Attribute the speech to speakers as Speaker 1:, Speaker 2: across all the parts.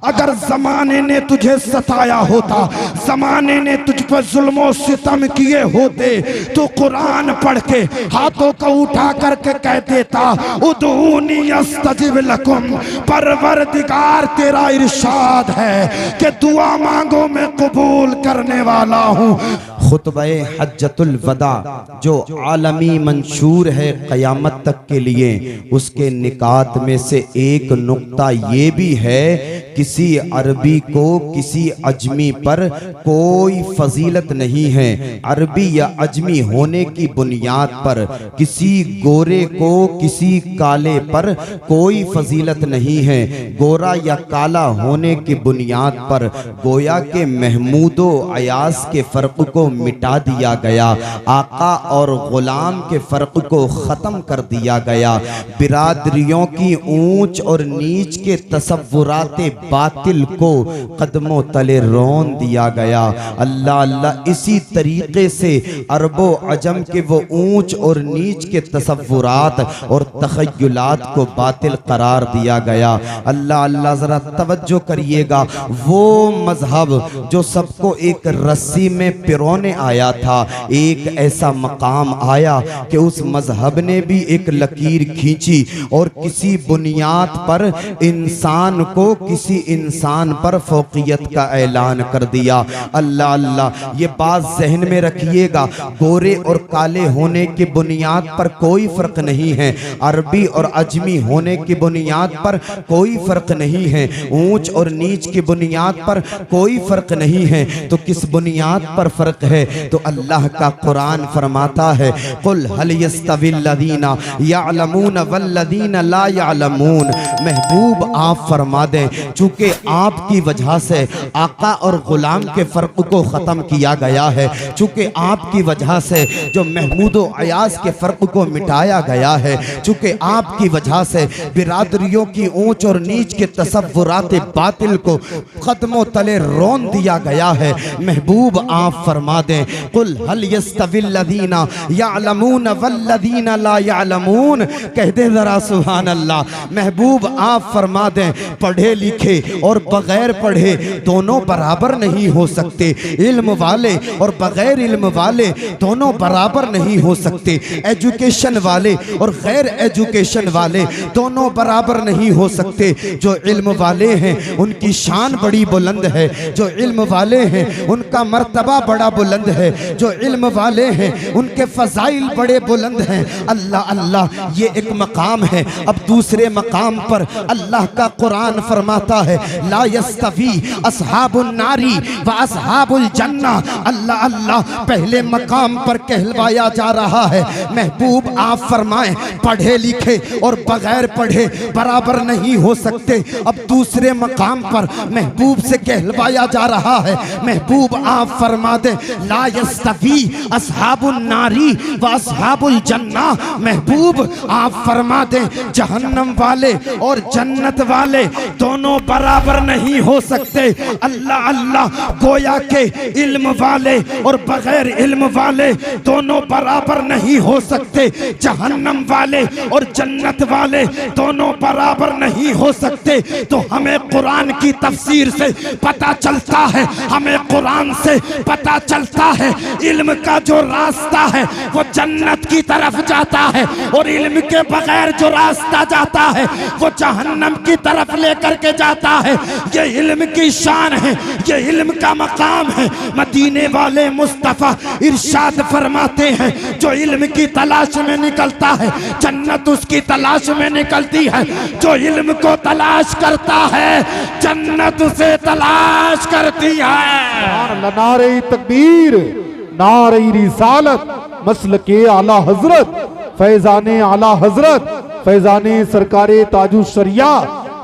Speaker 1: अगर जमाने ने तुझे सताया होता, जमाने ने तुझ पर जुल्म सितम किए होते, तो कुरान पढ़ के हाथों को उठा करके कह देता उदूनी अस्तजिब लकुम। परवरदिगार तेरा इरशाद है कि दुआ मांगो मैं कबूल करने वाला हूँ।
Speaker 2: खुतबे हज्जतुल वदा जो आलमी मंशूर है क़यामत तक के लिए, उसके निकात में से एक नुक्ता ये भी है, किसी अरबी को किसी अजमी पर कोई फजीलत नहीं है। अरबी या अजमी होने की बुनियाद पर किसी गोरे को किसी काले पर कोई फजीलत नहीं है। गोरा या काला होने की बुनियाद पर गोया के महमूदो अयास के फ़र्क को मिटा दिया गया, आका और गुलाम के फ़र्क को ख़त्म कर दिया गया, बिरादरियों की ऊंच और नीच के तसव्वुराते बातिल को कदमों तले रोन दिया गया। अल्लाह अल्लाह, इसी तरीके से अरबो अजम के वो ऊंच और नीच के तसव्वुरात और तख़य्युलात को बातिल करार दिया गया। अल्लाह अल्लाह, ज़रा तवज्जो करिएगा, वो मजहब जो सबको एक रस्सी में पिरोने आया था, एक ऐसा मकाम आया कि उस मजहब ने भी एक लकीर खींची और किसी बुनियाद पर इंसान को किसी इंसान पर फौकियत का ऐलान कर दिया। अल्लाह अल्लाह, ये बात जहन में रखिएगा, गोरे और काले होने की बुनियाद पर कोई फर्क नहीं है, अरबी और अजमी होने की बुनियाद पर कोई फर्क नहीं है, ऊंच और नीच की बुनियाद पर कोई फर्क नहीं है। तो किस बुनियाद पर फर्क है? तो अल्लाह का कुरान फरमाता है कुल हल यस्तविल लदीना यअलमून वल्लदीना ला यअलमून। महबूब आप फरमा दें, चूंकि आपकी वजह से आका और गुलाम के फर्क को ख़त्म किया गया है, चूंकि आपकी वजह से जो महमूदो अयास के फर्क को मिटाया गया है, चूंकि आपकी वजह से बिरादरियों की ऊंच और नीच के तसव्वुरात बातिल को कदमों तले रोन दिया गया है। महबूब आप फरमा दें कुल हल यस्तविल लदीना यअलमून वल्लदीना ला यअलमून। कह दे जरा सुभान अल्लाह। महबूब आप फरमा दें, पढ़े लिखे और बगैर पढ़े दोनों बराबर नहीं हो सकते, इल्म वाले और बगैर इल्म वाले दोनों बराबर नहीं हो सकते, एजुकेशन वाले और गैर एजुकेशन वाले दोनों बराबर नहीं हो सकते। जो इल्म वाले हैं उनकी शान बड़ी बुलंद है, जो इल्म वाले हैं उनका मर्तबा बड़ा बुलंद है, जो इल्म वाले हैं उनके फजाइल बड़े बुलंद हैं। अल्लाह अल्लाह, ये एक मकाम है। अब दूसरे मकाम पर अल्लाह का कुरान फरमाता है ला यस्तवी अस्हाबुन नारी व अस्हाबुल जन्ना। अल्लाह अल्लाह, पहले मकाम पर कहलवाया जा रहा है, महबूब आप फरमाएं पढ़े लिखे और बगैर पढ़े बराबर नहीं हो सकते। अब दूसरे मकाम पर महबूब से कहलवाया जा रहा है, महबूब आप फरमा दे ला यस्तवी अस्हाबुन नारी व अस्हाबुल जन्ना। महबूब आप फरमा दे जहन्नम वाले और जन्नत वाले दोनों बराबर नहीं हो सकते। अल्लाह अल्लाह, गोया के इल्म वाले और बगैर इल्म वाले दोनों बराबर नहीं हो सकते, जहन्नम वाले और जन्नत वाले दोनों बराबर नहीं हो सकते। तो हमें कुरान की तफसीर से पता चलता है, हमें कुरान से पता चलता है इल्म का जो रास्ता है वो जन्नत की तरफ जाता है, और इल्म के बगैर जो रास्ता जाता है वो जहन्नम की तरफ लेकर के जाता है। ये इल्म की शान है, ये इल्म का मकाम है। मदीने वाले मुस्तफ़ा इरशाद फरमाते हैं जो इल्म की तलाश में निकलता है जन्नत उसकी तलाश में निकलती है, जो इल्म को तलाश करता है जन्नत उसे तलाश करती है।
Speaker 3: नारे तकबीर, नारे रिसालत, मसलके आला हजरत, फैजाने आला हजरत, फैजाने सरकारे ताजु शरिया,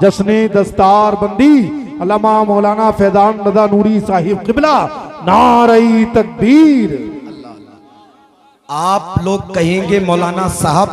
Speaker 3: जश्ने दस्तार बंदी अल्लामा मौलाना फैजान रज़ा नूरी साहिब किबला। नारे तकबीर।
Speaker 2: आप लोग कहेंगे मौलाना साहब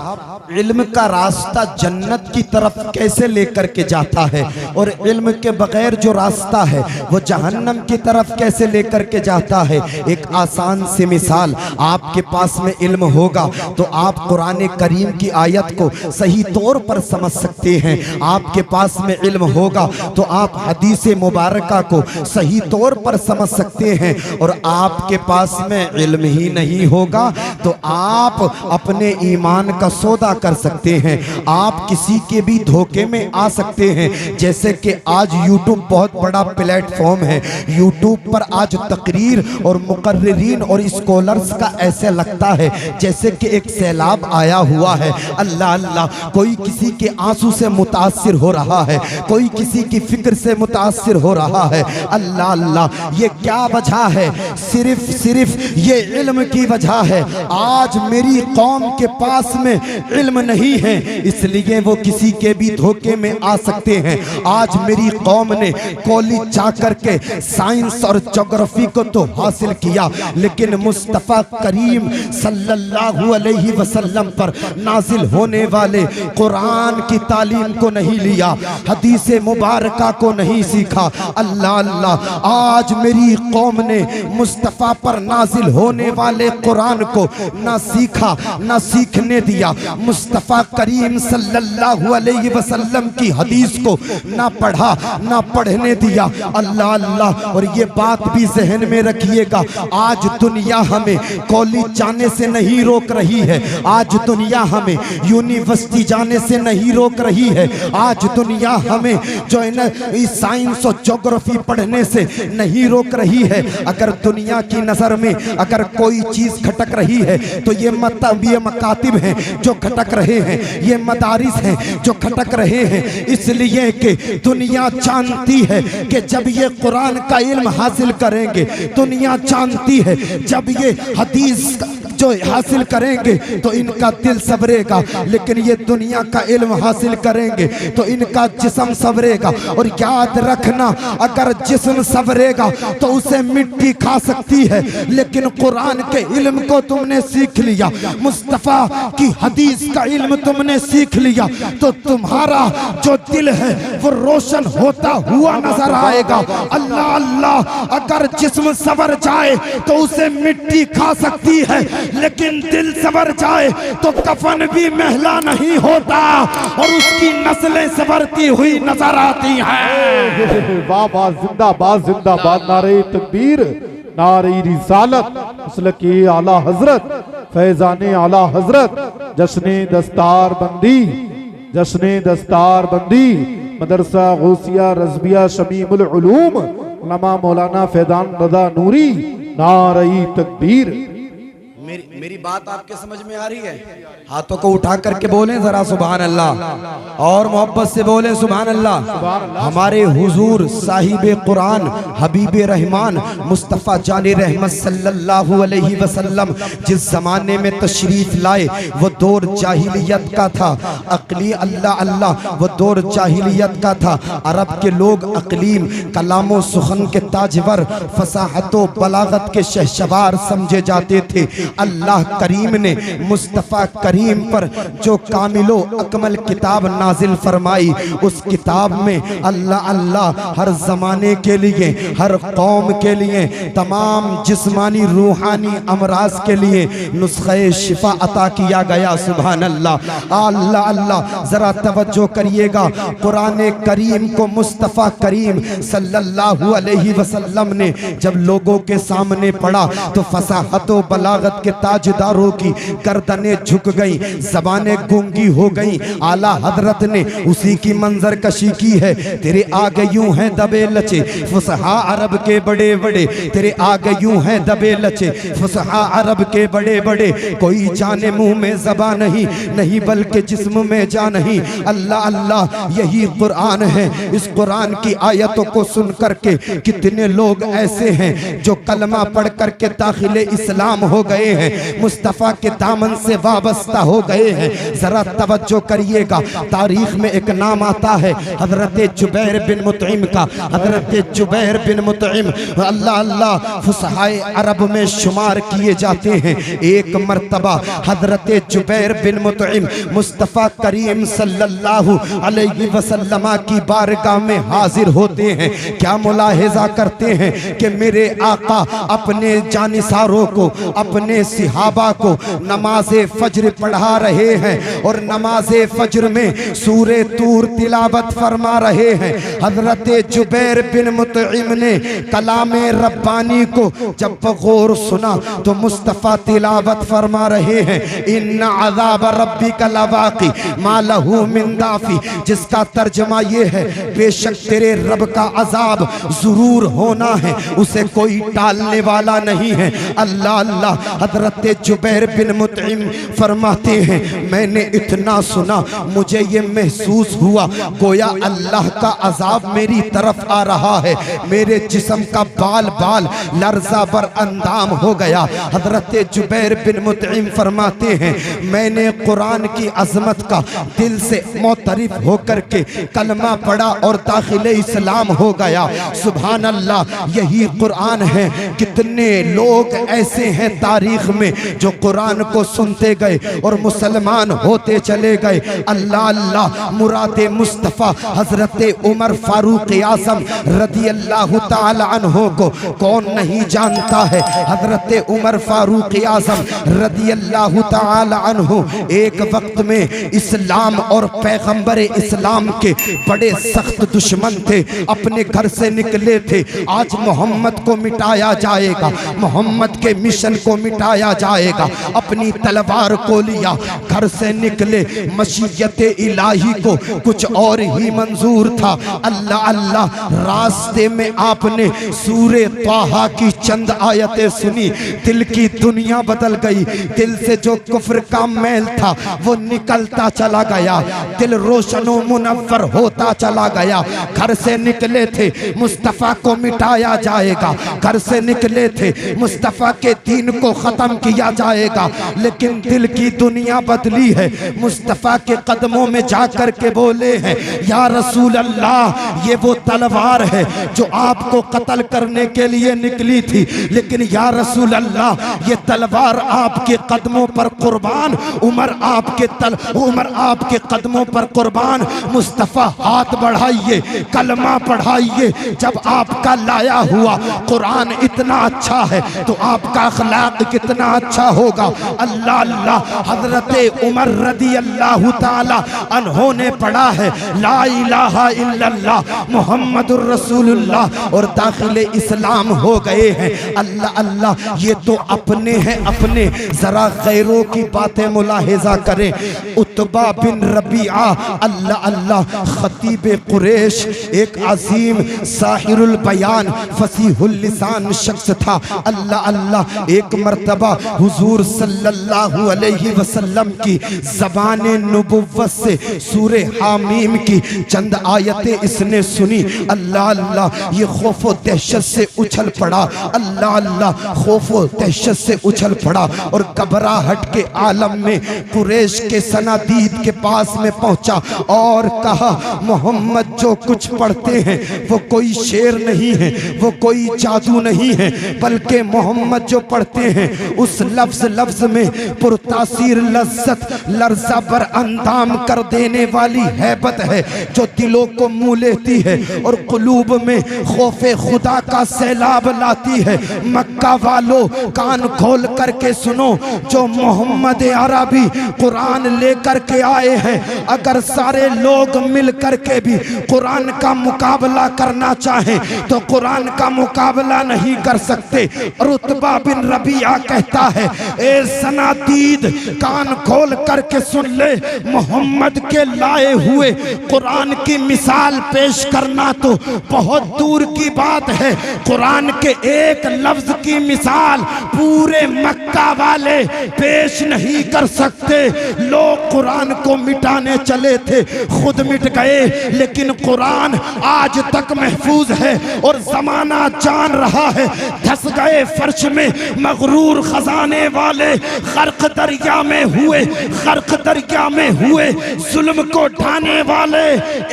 Speaker 2: इल्म का रास्ता जन्नत की तरफ कैसे लेकर के जाता है और इल्म के बगैर जो रास्ता है वो जहन्नम की तरफ कैसे लेकर के जाता है। एक आसान सी मिसाल, आपके पास में इल्म होगा तो आप कुरान करीम की आयत को सही तौर पर समझ सकते हैं। आपके पास में इल्म होगा तो आप हदीस मुबारका को सही तौर पर समझ सकते हैं। और आपके पास में इल्म ही नहीं होगा तो आप अपने ईमान का सौदा कर सकते हैं, आप किसी के भी धोखे में आ सकते हैं। जैसे कि आज यूट्यूब बहुत बड़ा प्लेटफॉर्म है, यूट्यूब पर आज तकरीर और मुकर्रिरीन और स्कॉलर्स का ऐसे लगता है जैसे कि एक सैलाब आया हुआ है। अल्लाह अल्लाह, कोई किसी के आंसू से मुतासिर हो रहा है, कोई किसी की फिक्र से मुतासिर हो रहा है। अल्लाह अल्लाह, ये क्या वजह है? सिर्फ ये इल्म की वजह है। आज मेरी कौम के पास में इल्म नहीं है, इसलिए वो किसी के भी धोखे में आ सकते हैं। आज मेरी कौम ने कॉलेज जाकर के साइंस और ज्योग्राफी को तो हासिल किया, लेकिन मुस्तफ़ा करीम सल्लल्लाहु अलैहि वसल्लम पर नाजिल होने वाले कुरान की तालीम को नहीं लिया, हदीस मुबारका को नहीं सीखा। अल्लाह अल्लाह, आज मेरी कौम ने मुस्तफ़ा पर नाजिल होने वाले कुरान को ना सीखा ना सीखने दिया, मुस्तफ़ा करीम सल्लल्लाहु अलैहि वसल्लम की हदीस को ना पढ़ा ना पढ़ने दिया। अल्लाह अल्लाह, और ये बात भी जहन में रखिएगा, आज दुनिया हमें कॉलेज जाने से नहीं रोक रही है, आज दुनिया हमें यूनिवर्सिटी जाने से नहीं रोक रही है, आज दुनिया हमें जो है ना साइंस और ज्योग्राफी पढ़ने से नहीं रोक रही है। अगर दुनिया की नजर में अगर कोई चीज खटक रही है तो ये मकातिब हैं जो खटक रहे हैं, ये मदारिस हैं जो खटक रहे हैं, इसलिए कि दुनिया जानती है कि जब ये कुरान का इल्म हासिल करेंगे, दुनिया जानती है जब ये हदीस जो हासिल करेंगे तो इनका दिल सबरेगा, लेकिन ये दुनिया का इल्म हासिल करेंगे तो इनका जिस्म सबरेगा। और याद रखना, अगर जिस्म सबरेगा तो उसे मिट्टी खा सकती है, लेकिन कुरान के इल्म को तुमने सीख लिया, मुस्तफ़ा की हदीस का इल्म तुमने सीख लिया, तो तुम्हारा जो दिल है वो रोशन होता हुआ नजर आएगा। अल्लाह अल्लाह, अगर जिस्म सवर जाए तो उसे मिट्टी खा सकती है, लेकिन दिल सवर जाए तो कफन भी महला नहीं होता और उसकी नस्लें सवरती हुई नजर आती हैं।
Speaker 3: वाह वाह, जिंदाबाद जिंदाबाद, नारे तकबीर, नारे रिसालत, मसलके आला हजरत, फैजाने आला हजरत, जश्ने दस्तार बंदी, जश्ने दस्तार बंदी, मदरसा गौसिया रज़बिया शमीमुल उलूम, उलमा मौलाना फैजान रज़ा नूरी, नारे तकबीर।
Speaker 2: मेरी बात आपके समझ में आ रही है? हाथों को उठा करके बोलें जरा सुभान अल्लाह, और मोहब्बत से बोलें सुभान अल्लाह। हमारे हुजूर साहिब कुरान हबीब रहमान मुस्तफ़ा जाने रहमत सल्लल्लाहु अलैहि वसल्लम जिस जमाने में तशरीफ लाए वो दौर जाहिलियत का था, अकली अल्लाह अल्लाह, वो दौर जाहिलियत का था। अरब के लोग अकलीम, कलामो सुखन के ताजवर, फसाहतो बलागत के शहसवार समझे जाते थे। अल्लाह करीम ने मुस्तफ़ा करीम पर जो कामिलो अकमल किताब नाजिल फरमाई, उस किताब में अल्लाह अल्लाह हर जमाने के लिए, हर कौम के लिए, तमाम जिस्मानी रूहानी अमराज के लिए नुस्खे शिफा अता किया गया। सुभान अल्लाह, अल्लाह अल्लाह। जरा तवज्जो करिएगा, कुरान करीम को मुस्तफ़ा करीम सल्लल्लाहु अलैहि वसल्लम ने जब लोगों के सामने पढ़ा तो फसाहत व बलागत के ताजदारों की गर्दनें झुक गई, जबानें गूंगी हो गई। आला हजरत ने उसी की मंजर कशी की है। तेरे आगे यूं हैं दबे लचे फुसहा अरब के बड़े बड़े, तेरे आगे यूं हैं दबे लचे फुसहा अरब के बड़े बड़े, कोई जाने मुंह में ज़बान नहीं, नहीं बल्कि जिस्म में जा नहीं। अल्लाह अल्लाह, यही कुरान है। इस कुरान की आयतों को सुन करके कितने लोग ऐसे हैं जो कलमा पढ़ करके दाखिले इस्लाम हो गए हैं, मुस्तफ़ा के दामन से वाबस्ता हो गए हैं। जरा तवज्जो करिएगा, तारीख में एक नाम आता है हजरत जुबैर बिन मुतइम का। हजरत जुबैर बिन मुतइम अल्लाह अल्लाह फुसहाए अरब में शुमार किए जाते हैं। एक मर्तबा हजरत जुबैर बिन मुतइम मुस्तफ़ा करीम सल्लल्लाहु अलैहि वसल्लम की बारगाह में हाजिर होते हैं। क्या मुलाहिजा करते हैं कि मेरे आका अपने जानिसारों को, अपने सिहाबा को नमाज़े फज्र पढ़ा रहे हैं और नमाज़े फज्र में सूरे तूर तिलावत फरमा रहे हैं। हजरत जुबैर बिन मुतइम ने कलामे रब्बानी को जब गौर सुना तो मुस्तफ़ा तिलावत फरमा रहे हैं, इन्ना अज़ाब रब्बिका लवाक़ी मा लहू मिन दाफ़ी, जिसका तर्जुमा ये है बेशक तेरे रब का अजाब जरूर होना है, उसे कोई टालने वाला नहीं है। अल्लाह अल्लाह। हजरत जुबैर बिन मुतइम फरमाते हैं मैंने इतना सुना, मुझे ये महसूस हुआ गोया अल्लाह का अजाब मेरी तरफ आ रहा है। मेरे जिस्म का बाल बाल लर्जा बर अंदाम हो गया। हजरत जुबैर बिन मुतइम फरमाते हैं मैंने कुरान की अजमत का दिल से मोतरिफ होकर के कलमा पढ़ा और दाखिले इस्लाम हो गया। सुभान अल्लाह, यही कुरान है। कितने लोग ऐसे हैं तारीख में जो कुरान को सुनते गए और मुसलमान होते चले गए। अल्लाह अल्लाह। मुरादे मुस्तफ़ा हजरत उमर फारूक आज़म रदी अल्लाह ताला अन्हो को कौन नहीं जानता है। हजरत उमर फारूक आज़म रदी अल्लाह ताला अन्हो एक वक्त में इस्लाम और पैगंबर इस्लाम के बड़े सख्त दुश्मन थे। अपने घर से निकले थे, आज मोहम्मद को मिटाया जाएगा, मोहम्मद के मिशन को मिटाया जाएगा। अपनी तलवार को लिया, घर से निकले। मशीयत इलाही को कुछ और ही मंजूर था। अल्लाह अल्लाह। रास्ते में आपने सूरे ताहा की चंद आयतें सुनी, दिल की दुनिया बदल गई। दिल से जो कुफ्र का मैल था वो निकलता चला गया, दिल रोशनो मुनव्वर होता चला गया। घर से निकले थे, मुस्तफ़ा को मिटाया जाएगा, घर से निकले थे, मुस्तफ़ा के दीन को ख़त्म किया जाएगा, लेकिन दिल की दुनिया बदली है। मुस्तफ़ा के कदमों में जाकर के बोले हैं या रसूल अल्लाह, ये वो तलवार है जो आपको कत्ल करने के लिए निकली थी, लेकिन या रसूल अल्लाह ये तलवार आपके कदमों पर कुर्बान, उमर आपके कदमों पर कुर्बान। मुस्तफ़ा हाथ बढ़ाइए, कलमा पढ़ाइए। जब आपका लाया हुआ कुरान इतना अच्छा है तो आपका अखलाक कितना अच्छा होगा। अल्लाह अल्लाह। हजरत उमर रदी अल्लाह ताला अन्हो ने पढ़ा है ला इलाहा इल्लल्लाह मुहम्मदुर रसूलुल्लाह और दाखिले इस्लाम हो गए हैं। अल्लाह अल्लाह। ये तो अपने हैं अपने, जरा गैरों की बातें मुलाहिजा करें। उतबा बिन रबीआ अल्लाह अल्लाह खतीब कुरैश, एक अजीम साहिरुल बयान फसीहुल लिसान शख्स था। अल्लाह अल्लाह। एक मर्तबा हुजूर सल्लल्लाहु अलैहि वसल्लम की ज़बाने नुबुव्वत से सूरे हामीम की चंद आयतें इसने सुनी। अल्लाह अल्लाह। ये खौफ व दहशत से उछल पड़ा। अल्लाह अल्लाह। खौफ व दहशत से उछल पड़ा और घबराहट के आलम में कुरैश के सनादीद के पास में पहुंचा और कहा मोहम्मद जो कुछ पढ़ते हैं वो कोई शेर नहीं है, वो कोई जादू नहीं है, बल्कि मोहम्मद जो पढ़ते हैं उस लफ्ज में पुरतासीर लज्जत लर्जा बर अंदाम कर देने वाली हैबत है जो दिलों को मुँह लेती है और कुलूब में खौफे खुदा का सैलाब लाती है। मक्का वालों कान खोल करके सुनो, जो मोहम्मद अरबी कुरान लेकर के आए हैं, अगर सारे लोग मिल करके भी कुरान का मुकाबला करना चाहें तो कुरान का मुकाबला नहीं कर सकते। रुतबा बिन रबिया कहता है ए सनादीद कान खोल करके सुन ले, मोहम्मद के लाए हुए कुरान की मिसाल पेश करना तो बहुत दूर की बात है। कुरान के एक लफ्ज की मिसाल पूरे मक्का वाले पेश नहीं कर सकते। लोग कुरान को मिटाने चले थे, खुद मिट गए, लेकिन कुरान आज तक महफूज है और जमाना जान रहा है। धस गए फर्श में मगरूर खजा
Speaker 1: फंसाने वाले गर्क दरिया में हुए, गर्क दरिया में हुए, जुल्म को ढाने वाले,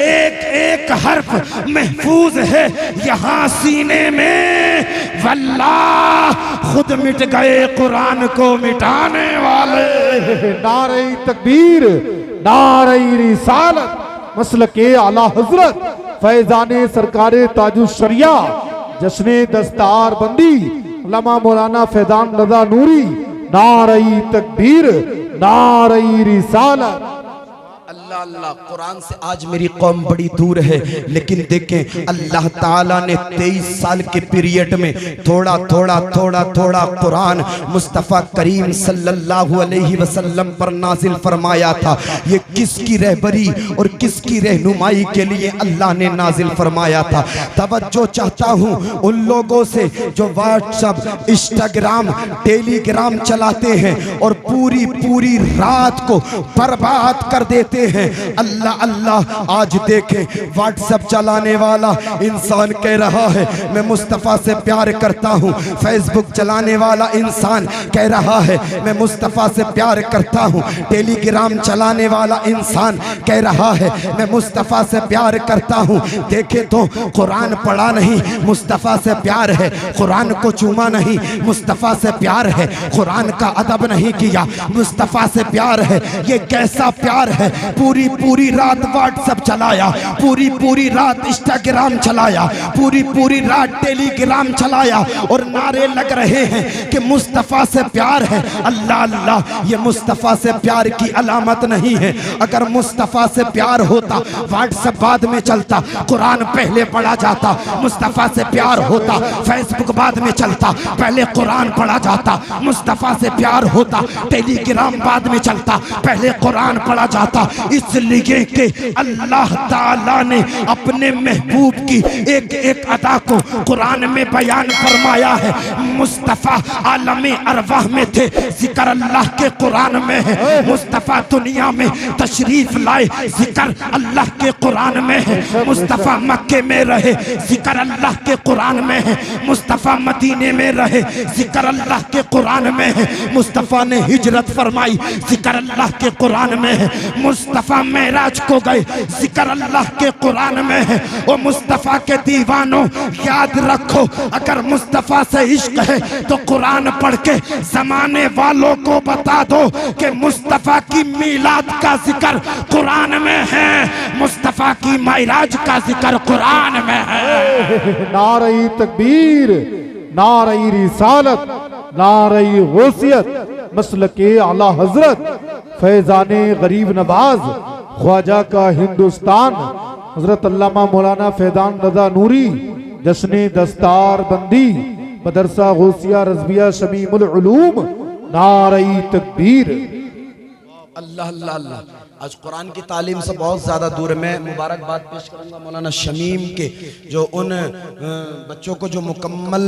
Speaker 1: एक एक हर्फ महफूज है यहाँ सीने में, वल्लाह खुद मिट गए कुरान को मिटाने वाले।
Speaker 3: नारे तकबीर, नारे रिसालत, मसलके आला हजरत, फैजाने सरकारे ताजु शरिया, जश्ने दस्तार बंदी, अल्लामा मौलाना फैजान रजा नूरी। नारे तकबीर, नारे रिसालत।
Speaker 2: अल्लाह अल्लाह, कुरान से आज मेरी कौम बड़ी दूर है, लेकिन देखें अल्लाह ताला ने 23 साल के पीरियड में थोड़ा थोड़ा थोड़ा थोड़ा कुरान मुस्तफ़ा करीम सल्लल्लाहु अलैहि वसल्लम पर नाजिल फरमाया था। ये किसकी रहबरी और किसकी रहनुमाई के लिए अल्लाह ने नाजिल फरमाया था। तवज्जो चाहता हूँ उन लोगों से जो व्हाट्सएप, इंस्टाग्राम, टेलीग्राम चलाते हैं और पूरी पूरी रात को बर्बाद कर देते हैं। अल्लाह अल्लाह, आज देखें व्हाट्सएप चलाने वाला इंसान कह रहा है मैं मुस्तफ़ा से प्यार करता हूँ, फेसबुक चलाने वाला इंसान कह रहा है मैं मुस्तफ़ा से प्यार करता हूँ, टेलीग्राम चलाने वाला इंसान कह रहा है मैं मुस्तफ़ा से प्यार करता हूँ। देखे तो कुरान पढ़ा नहीं, मुस्तफ़ा से प्यार है, कुरान को चूमा नहीं, मुस्तफ़ा से प्यार है, कुरान का अदब नहीं किया, मुस्तफ़ा से प्यार है। ये कैसा प्यार है? पूरी पूरी रात व्हाट्सएप चलाया, पूरी पूरी रात इंस्टाग्राम चलाया, पूरी पूरी रात टेलीग्राम चलाया और नारे लग रहे हैं कि मुस्तफ़ा से प्यार है। अल्लाह अल्लाह, ये मुस्तफ़ा से प्यार की अलामत नहीं है। अगर मुस्तफ़ा से प्यार होता व्हाट्सएप बाद में चलता, कुरान पहले पढ़ा जाता। मुस्तफ़ा से प्यार होता फेसबुक बाद में चलता, पहले कुरान पढ़ा जाता। मुस्तफ़ा से प्यार होता टेलीग्राम बाद में चलता, पहले कुरान पढ़ा जाता। इसलिए कि अल्लाह ताला ने अपने महबूब की एक एक अदा को कुरान में बयान फरमाया है। मुस्तफ़ा आलमे अरवाह में थे, जिक्र अल्लाह के कुरान में है। मुस्तफ़ा दुनिया में तशरीफ लाए, जिक्र अल्लाह के कुरान में है। मुस्तफ़ा मक्के में रहे, जिक्र अल्लाह के कुरान में है। मुस्तफ़ा मदीने में रहे, जिक्र अल्लाह के कुरान में है। मुस्तफ़ा ने हिजरत फरमाई, जिक्र अल्लाह के कुरान में है। मुस्तफ़ा मेराज को गए, जिक्र अल्लाह के कुरान में है। वो मुस्तफ़ा के दीवानों याद रखो, अगर मुस्तफ़ा से इश्क है तो कुरान पढ़ के जमाने वालों को बता दो कि मुस्तफ़ा की मीलाद का जिक्र कुरान में है, मुस्तफ़ा की मेराज का जिक्र कुरान में है।
Speaker 3: नारे तकबीर, नारे रिसालत, नारे गौसियत, मसलके आला हजरत, फैजाने गरीब नवाज, ख्वाजा का हिंदुस्तान, हजरत अल्लामा मौलाना फैजान रजा नूरी, जश्ने दस्तार बंदी, मदरसा गौसिया रज़विया शमीमुल उलूम। नारे तकबीर।
Speaker 2: अल्लाह अल्लाह अल्लाह, आज कुरान की तालीम से बहुत ज़्यादा दूर है। मैं मुबारकबाद पेश करूँगा मौलाना शमीम के, जो उन बच्चों को जो मुकम्मल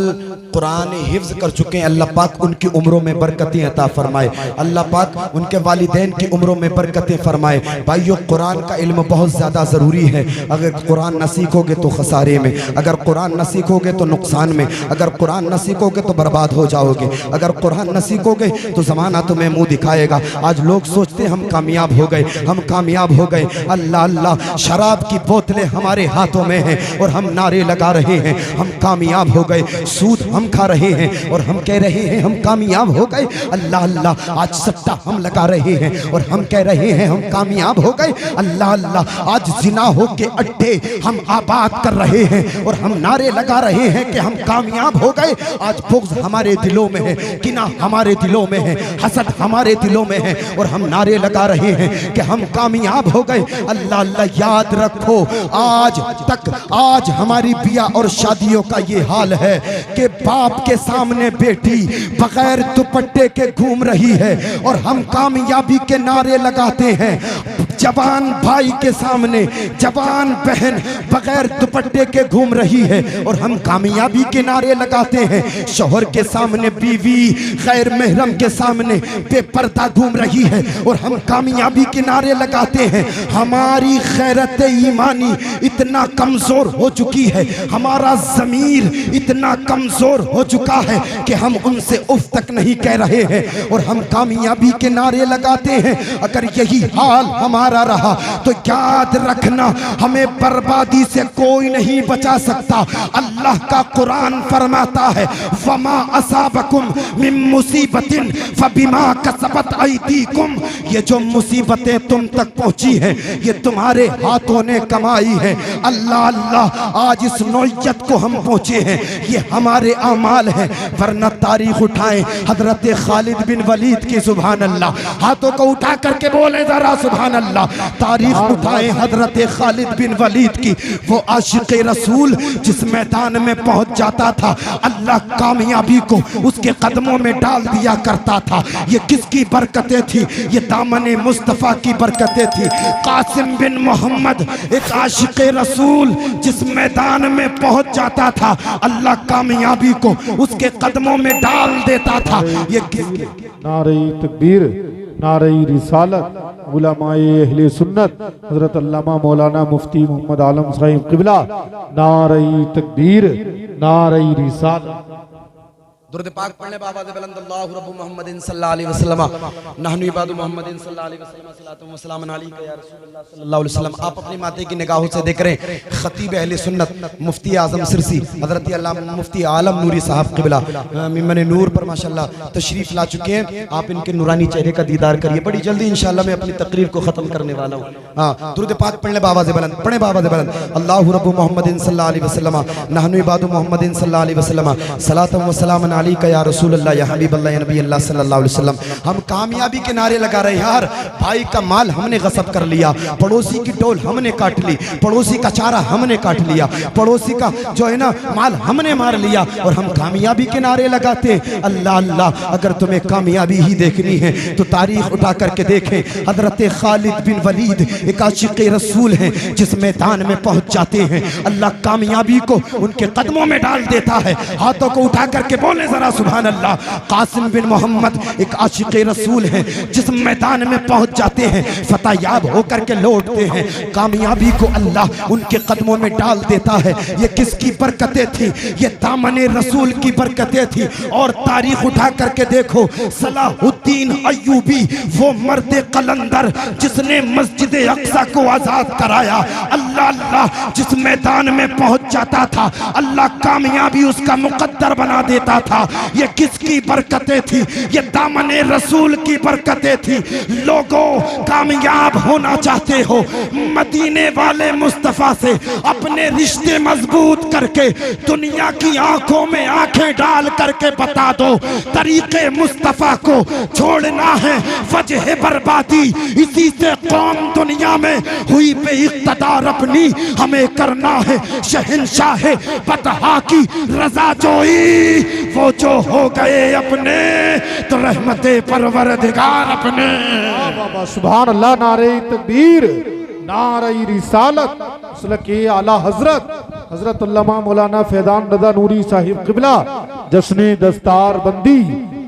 Speaker 2: कुरान हिफ्ज़ कर चुके हैं। अल्लाह पाक उनकी उम्रों में बरकतें अता फरमाए, अल्लाह पाक उनके वालिदैन की उम्रों में बरकतें फरमाए। भाइयों, कुरान का इल्म बहुत ज़्यादा ज़रूरी है। अगर कुरान न सीखोगे तो खसारे में, अगर कुरान न सीखोगे तो नुकसान में, अगर कुरान न सीखोगे तो बर्बाद हो जाओगे, अगर कुरान न सीखोगे तो ज़माना तुम्हें मुँह दिखाएगा। आज लोग सोचते हम कामयाब हो गए, हम कामयाब हो गए। अल्लाह अल्लाह, शराब की बोतलें हमारे हाथों में हैं और हम नारे लगा रहे हैं हम कामयाब हो गए। सूद हम खा रहे हैं और हम कह रहे हैं हम कामयाब हो गए। अल्लाह अल्लाह, आज सट्टा हम लगा रहे हैं और हम कह रहे हैं हम कामयाब हो गए। अल्लाह अल्लाह, आज जिना हो के अड्डे हम आबाद कर रहे हैं और हम नारे लगा रहे हैं कि हम कामयाब हो गए। आज बुग़्ज़ हमारे दिलों में है, किना हमारे दिलों में है, हसद हमारे दिलों में है और हम नारे लगा रहे हैं कि हम कामयाब हो गए। अल्लाह अल्लाह, याद रखो आज हमारी बिया और शादियों का ये हाल है कि बाप के सामने बेटी बगैर दुपट्टे के घूम रही है और हम कामयाबी के नारे लगाते हैं।
Speaker 1: जवान भाई के सामने जवान बहन बगैर दुपट्टे के घूम रही है और हम कामयाबी के नारे लगाते हैं। शौहर के सामने बीवी गैर महरम के सामने बेपर्दा घूम रही है और हम कामयाबी के नारे लगाते हैं। हमारी गैरत ईमानी इतना कमजोर हो चुकी है, हमारा ज़मीर इतना कमजोर हो चुका है कि हम उनसे उफ तक नहीं कह रहे हैं और हम कामयाबी के नारे लगाते हैं। अगर यही हाल हमारा रहा तो याद रखना हमें बर्बादी से कोई नहीं बचा सकता। अल्लाह का कुरान फरमाता है फमा असाबकुम मिन मुसीबतिन फबिमा कसबत अयदीकुम, ये जो मुसीबतें तुम तक पहुंची हैं ये तुम्हारे हाथों ने कमाई है। अल्लाह अल्लाह आज इस नौयत को हम पहुंचे हैं ये हमारे अमाल हैं, वरना तारीख उठाएं हजरत खालिद बिन वलीद की, सुभान अल्लाह, हाथों को उठा करके बोले जरा सुभान अल्लाह। तारीख उठाएं हजरत खालिद बिन वलीद की, वो आशिक रसूल जिस मैदान में पहुंच जाता था अल्लाह कामयाबी को उसके कदमों में डाल दिया करता था। ये किसकी बरकतें थी? ये दामने मुस्तफ़ा की बरकतें थी। कासिम बिन मोहम्मद एक आशिक रसूल जिस मैदान में पहुंच जाता था अल्लाह कामयाबी को उसके कदमों में डाल देता था। ये किसके?
Speaker 3: नारे तकबीर, नारे रिसालत, उलमाए अहले सुन्नत हजरत अल्लामा मौलाना मुफ्ती मोहम्मद आलम साहिब क़िबला, नारे तकबीर, नारे रिसालत।
Speaker 2: दुरूद पाक पढ़ने बाबा दे बुलंद अल्लाहु रब्बु मुहम्मदिन सल्लल्लाहु अलैहि वसल्लम नहनु इबादु मुहम्मदिन सल्लल्लाहु अलैहि वसल्लम सलातु व सलाम अलैका या रसूलुल्लाह सल्लल्लाहु अलैहि वसल्लम। आप अपनी माते की निगाहों से देख रहे हैं खतीब अहले सुन्नत मुफ्ती आजम सिरसी हजरत अल्लामा मुफ्ती आलम नूरी साहब क़िबला मिम्बर नूर पर माशाअल्लाह तशरीफ ला चुके हैं। आप इनके नूरानी चेहरे का दीदार करिए। बड़ी जल्दी इंशाअल्लाह मैं अपनी तकरीर को खत्म करने वाला हूँ। हाँ, दुरूद पाक पढ़ने बाबा से बुलंद, पढ़े बाबा से बुलंद अल्लाहु रब्बु मुहम्मदिन सल्लल्लाहु अलैहि वसल्लम नहनु इबादु मुहम्मदिन सल्लल्लाहु अलैहि वसल्लम सलातु व सलाम अलैका या रसूल या हबीब अल्लाह या नबी अल्लाह सल्लल्लाहु अलैहि वसल्लम। हम कामयाबी के नारे लगा रहे हैं यार। भाई का माल हमने गसब कर लिया, पड़ोसी की डोल हमने काट ली, पड़ोसी का चारा हमने काट लिया, पड़ोसी का जो है ना माल हमने मार लिया और हम कामयाबी के नारे लगाते हैं। अल्लाह अल्लाह, अगर तुम्हें कामयाबी ही देखनी है तो तारीख उठा करके देखें। हजरत खालिद बिन वलीद एक आशिक रसूल हैं जिस मैदान में पहुंच जाते हैं अल्लाह कामयाबी को उनके कदमों में डाल देता है। हाथों को उठा करके बोले जरा सुभान अल्लाह। कासिम बिन मोहम्मद एक आशिक रसूल हैं जिस मैदान में पहुंच जाते हैं फतहयाब होकर के लौटते हैं, कामयाबी को अल्लाह उनके कदमों में डाल देता है। ये किसकी बरकतें थी? ये दामने रसूल की बरकतें थी। और तारीख उठा करके देखो, सलाहुद्दीन अय्यूबी वो मर्द कलंदर जिसने मस्जिद अक्सा को आजाद कराया, अल्लाह अल्लाह जिस मैदान में पहुंच जाता था अल्लाह कामयाबी उसका मुकद्दर बना देता था। ये किसकी बरकतें थी? ये दामने रसूल की बरकतें थी। लोगों, कामयाब होना चाहते हो, मदीने वाले मुस्तफा से अपने रिश्ते मजबूत करके दुनिया की आंखों में आंखें डाल करके बता दो तरीके मुस्तफा को छोड़ना है वजह बर्बादी। इसी से कौम दुनिया में हुई बेइख्तिदार अपनी, हमें करना है शहंशाह बतहा की रजा जोई। वो जो हो गए अपने तो रहमते परवरदिगार अपने।
Speaker 3: सुभान अल्लाह, नारे तकबीर, नारे रिसालत, के आला हजरत हजरत अल्लामा मौलाना फैजान रजा नूरी साहिब क़िबला, जश्न दस्तार बंदी,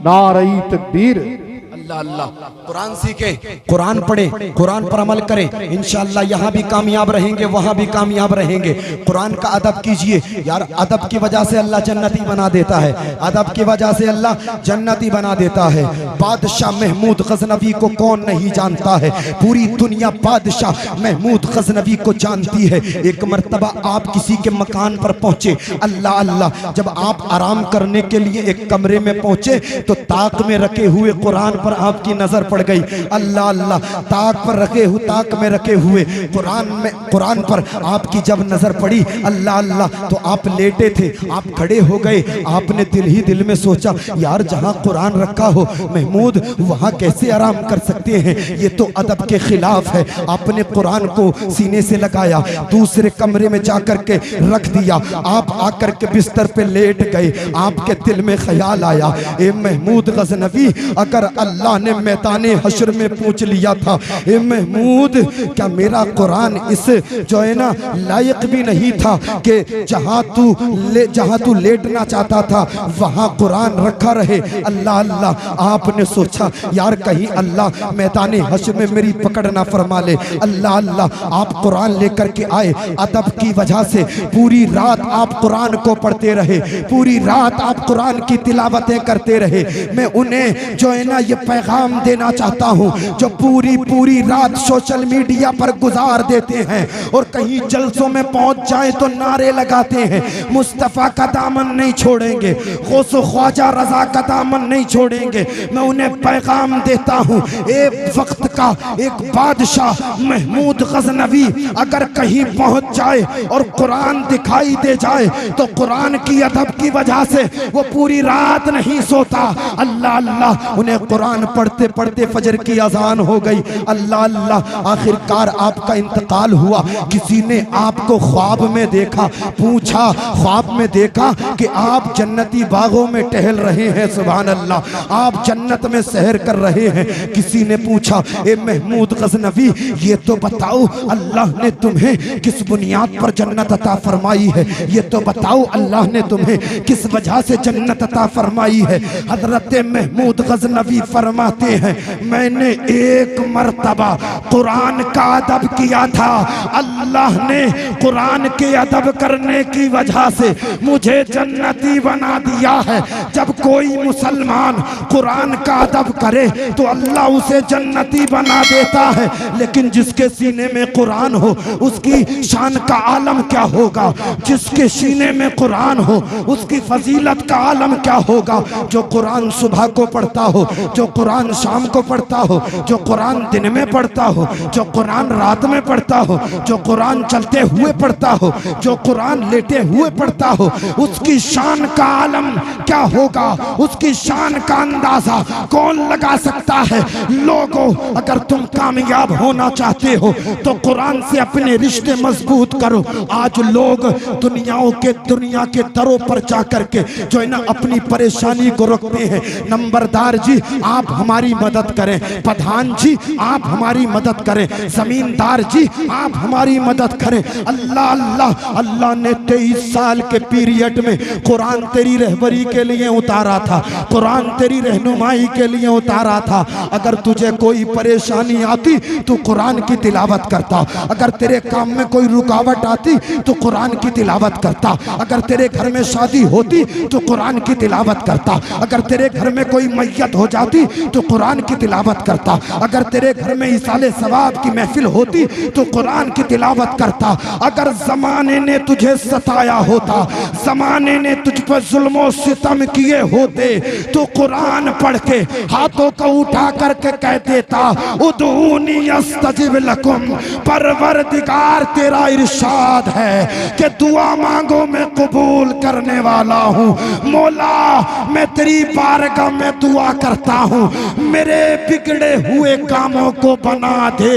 Speaker 3: नारे तकबीर।
Speaker 2: अल्लाह अल्लाह, कुरान सीखे, कुरान पढ़े, कुरान पर अमल करें, इंशाअल्लाह यहाँ भी कामयाब रहेंगे, वहाँ भी कामयाब रहेंगे। कुरान का अदब कीजिए यार, अदब की वजह से अल्लाह जन्नती बना देता है, अदब की वजह से अल्लाह जन्नती बना देता है। बादशाह महमूद गजनवी को कौन नहीं जानता है? पूरी दुनिया बादशाह महमूद गजनवी को जानती है। एक मर्तबा आप किसी के मकान पर पहुंचे, अल्लाह अल्लाह, जब आप आराम करने के लिए एक कमरे में पहुंचे तो ताक में रखे हुए कुरान पर आपकी नजर पड़ गई। अल्लाह अल्लाह, ताक पर रखे हुए, ताक में रखे हुए कुरान पर आपकी जब नजर पड़ी, अल्लाह अल्लाह, तो आप लेटे थे, आप खड़े हो गए। आपने दिल ही दिल में सोचा यार जहां कुरान रखा हो महमूद वहां कैसे आराम कर सकते हैं, ये तो अदब के खिलाफ है। आपने कुरान को सीने से लगाया, दूसरे कमरे में जाकर के रख दिया, आप आकर के बिस्तर पे लेट गए। आपके दिल में ख्याल आया, ए महमूद गजनवी, अगर अल्लाह
Speaker 1: अल्लाह ने मैदान हश्र में पूछ लिया था, ए महमूद क्या मेरा कुरान इस जो है ना लायक भी नहीं था कि जहां तू लेटना चाहता था वहां कुरान रखा रहे। अल्लाह अल्लाह, आपने सोचा यार कहीं अल्लाह मैदान हश्र में मेरी पकड़ ना फरमा ले। अल्लाह अल्लाह, आप कुरान लेकर के आए, अदब की वजह से पूरी रात आप कुरान को पढ़ते रहे, पूरी रात आप कुरान की तिलावतें करते रहे। मैं उन्हें जो है ना ये पैगाम देना चाहता हूँ जो पूरी रात सोशल मीडिया पर गुजार देते हैं और कहीं जलसों में पहुंच जाए तो नारे लगाते हैं मुस्तफ़ा का दामन नहीं छोड़ेंगे, गौस ख्वाजा रजा का दामन नहीं छोड़ेंगे। मैं उन्हें पैगाम देता हूँ, एक वक्त का एक बादशाह महमूद गजनवी अगर कहीं पहुंच जाए और कुरान दिखाई दे जाए तो कुरान की अदब की वजह से वो पूरी रात नहीं सोता। अल्लाह अल्लाह, उन्हें कुरान पढ़ते पढ़ते फजर की अजान हो गई। अल्लाह अल्लाह, आखिरकार आपका इंतकाल हुआ। किसी ने आपको ख्वाब में देखा, पूछा ख्वाब में देखा कि आप जन्नती बागों में टहल रहे हैं, सुभान अल्लाह, आप जन्नत में सहर कर रहे हैं। किसी ने पूछा ए महमूद गजनवी ये तो बताओ अल्लाह ने तुम्हें किस बुनियाद पर जन्नत अता फरमाई है, ये तो बताओ अल्लाह ने तुम्हें किस वजह से जन्नत अता फरमाई है। हजरत महमूद गजनवी फरमाते हैं मैंने एक मर्तबा कुरान का अदब किया था, अल्लाह ने कुरान के अदब करने की वजह से मुझे जन्नती बना दिया है। जब कोई मुसलमान कुरान का अदब करे तो अल्लाह उसे जन्नती बना देता है, लेकिन जिसके सीने में कुरान हो उसकी शान का आलम क्या होगा, जिसके सीने में कुरान हो उसकी फजीलत का आलम क्या होगा। जो कुरान सुबह को पढ़ता हो, जो कुरान शाम को पढ़ता हो, जो कुरान दिन में पढ़ता हो, जो कुरान रात में पढ़ता हो, जो कुरान चलते हुए पढ़ता हो, जो कुरान लेटे हुए पढ़ता हो, उसकी शान का आलम क्या होगा, उसकी शान का अंदाजा कौन लगा सकता है। लोगों, अगर तुम कामयाब होना चाहते हो तो कुरान से अपने रिश्ते मजबूत करो। आज लोग दुनिया के दरों पर जाकर के जो है ना अपनी परेशानी को रोकते हैं। नंबरदार जी आप हमारी मदद करें, प्रधान जी आप हमारी मदद करें, जमींदार जी आप हमारी मदद करें। अल्लाह अल्लाह, अल्लाह ने 23 साल के पीरियड में कुरान तेरी रहबरी के लिए उतारा था, कुरान तेरी रहनुमाई के लिए उतारा था। अगर तुझे कोई परेशानी आती तो कुरान की तिलावत करता, अगर तेरे काम में कोई रुकावट आती तो कुरान की तिलावत करता, अगर तेरे घर में शादी होती तो कुरान की तिलावत करता, अगर तेरे घर में कोई मैयत हो जाती तो कुरान की तिलावत करता, अगर तेरे घर में इसाले सवाब की महफिल होती तो कुरान की तिलावत करता। अगर जमाने ने तुझे सताया होता, जमाने ने तुझ पर जुल्म सितम किए होते तो कुरान पढ़ के हाथों को उठा करके कह देता उदूनी अस्तजिब लकुम। परवरदिगार तेरा इरशाद है कि दुआ मांगो मैं कबूल करने वाला हूँ। मौला मैं तेरी बारगाह में दुआ करता हूँ मेरे बिगड़े हुए कामों को बना दे।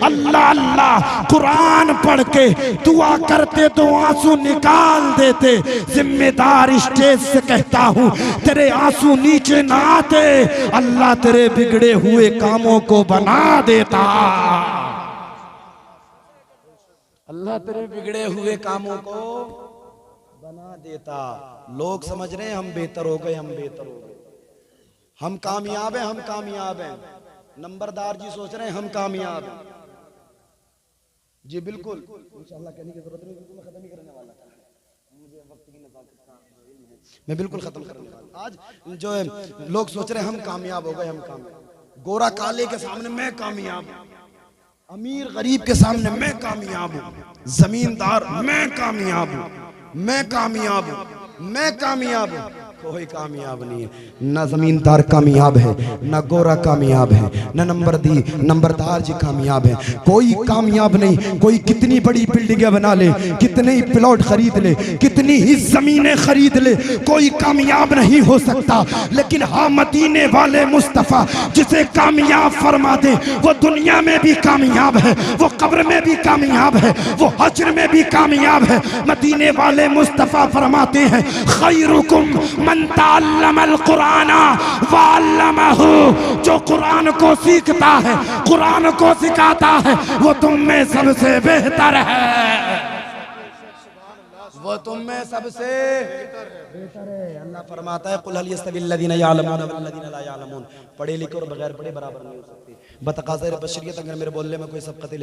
Speaker 1: अल्लाह अल्लाह, कुरान पढ़ के दुआ करते तो आंसू निकाल देते। जिम्मेदार स्टेज से कहता हूँ तेरे आंसू नीचे ना आते, अल्लाह तेरे बिगड़े हुए कामों को बना देता।
Speaker 2: अल्लाह तेरे बिगड़े हुए कामों को बना देता। लोग समझ रहे हैं हम बेहतर हो गए, हम बेहतर हो गए, हम कामयाब हैं, हम कामयाब हैं। नंबरदार जी सोच रहे हैं हम कामयाब हैं। जी बिल्कुल, इंशाअल्लाह कहने की जरूरत नहीं, बिल्कुल मैं खत्म ही करने वाला था, मुझे वक्त की नज़ाकत का मैं बिल्कुल खत्म करने वाला। आज जो है लोग सोच रहे हैं हम कामयाब हो गए, हम कामयाब। गोरा काले के सामने मैं कामयाब हूं, अमीर गरीब के सामने मैं कामयाब हूं, जमींदार मैं कामयाब हूं, मैं कामयाब हूं, मैं कामयाब हूं। कोई कामयाब नहीं है, ना जमींदार कामयाब है, ना गोरा कामयाब है, ना नंबरदार जी कामयाब है। कोई कामयाब नहीं। कोई कितनी बड़ी बिल्डिंगें बना ले, कितने ही प्लॉट खरीद ले, कितनी ही जमीनें खरीद ले, कोई कामयाब नहीं हो सकता। लेकिन हाँ, मदीने वाले मुस्तफ़ा जिसे कामयाब फरमा दे वो दुनिया में भी कामयाब है, वो कब्र में भी कामयाब है, वो हश्र में भी कामयाब है। मदीने वाले मुस्तफ़ा फरमाते हैं खैरुकुम
Speaker 1: मन तअल्लमल कुराना वअल्लमहु, जो कुरान को सीखता है, कुरान को सिखाता है, वो तुम में सबसे बेहतर है, वो तुम में सबसे बेहतर है। अल्लाह फरमाता है कुल हल यस्तविल्लज़ीना यअलमून वल्लज़ीना ला यअलमून, पढ़े लिखे और बगैर पढ़े बराबर नहीं हो सकते। बतकाज़े बशरियत अगर मेरे बोलने में कोई सबक़त